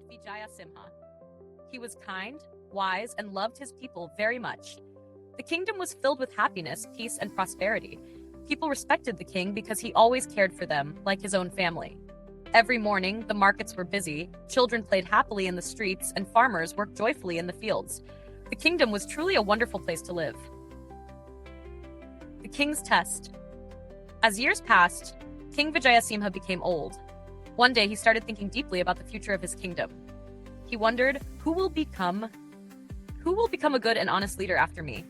Vijayasimha. He was kind, wise, and loved his people very much. The kingdom was filled with happiness, peace, and prosperity. People respected the king because he always cared for them, like his own family. Every morning, the markets were busy, children played happily in the streets, and farmers worked joyfully in the fields. The kingdom was truly a wonderful place to live. The king's test. As years passed, King Vijayasimha became old. One day, he started thinking deeply about the future of his kingdom. He wondered, who will become a good and honest leader after me?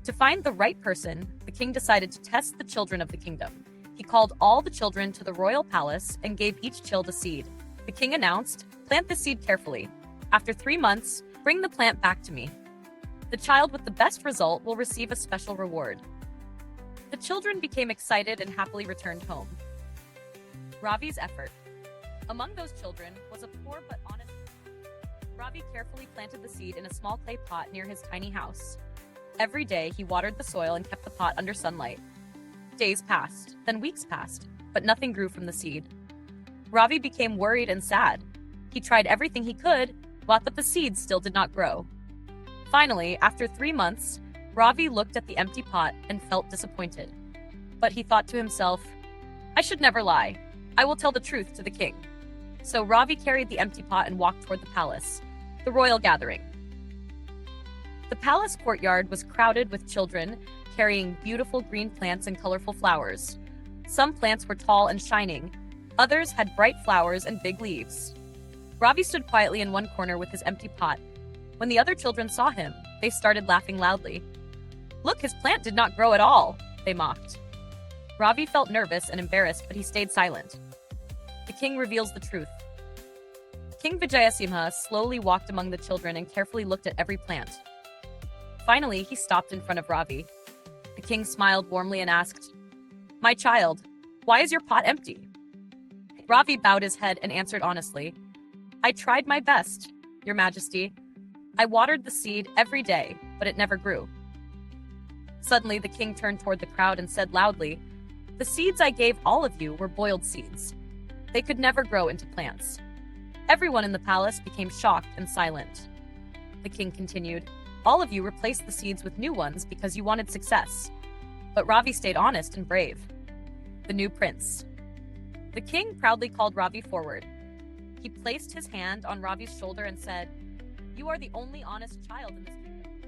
To find the right person, the king decided to test the children of the kingdom. He called all the children to the royal palace and gave each child a seed. The king announced, "Plant this seed carefully. After 3 months, bring the plant back to me. The child with the best result will receive a special reward." The children became excited and happily returned home. Ravi's effort. Among those children was a poor but honest. Ravi carefully planted the seed in a small clay pot near his tiny house. Every day, he watered the soil and kept the pot under sunlight. Days passed, then weeks passed, but nothing grew from the seed. Ravi became worried and sad. He tried everything he could, but the seeds still did not grow. Finally, after 3 months, Ravi looked at the empty pot and felt disappointed. But he thought to himself, "I should never lie. I will tell the truth to the king." So Ravi carried the empty pot and walked toward the palace, the royal gathering. The palace courtyard was crowded with children carrying beautiful green plants and colorful flowers. Some plants were tall and shining. Others had bright flowers and big leaves. Ravi stood quietly in one corner with his empty pot. When the other children saw him, they started laughing loudly. "Look, his plant did not grow at all," they mocked. Ravi felt nervous and embarrassed, but he stayed silent. The king reveals the truth. King Vijayasimha slowly walked among the children and carefully looked at every plant. Finally, he stopped in front of Ravi. The king smiled warmly and asked, "My child, why is your pot empty?" Ravi bowed his head and answered honestly, "I tried my best, Your Majesty. I watered the seed every day, but it never grew." Suddenly, the king turned toward the crowd and said loudly, "The seeds I gave all of you were boiled seeds. They could never grow into plants." Everyone in the palace became shocked and silent. The king continued, "All of you replaced the seeds with new ones because you wanted success. But Ravi stayed honest and brave." The new prince. The king proudly called Ravi forward. He placed his hand on Ravi's shoulder and said, "You are the only honest child in this kingdom."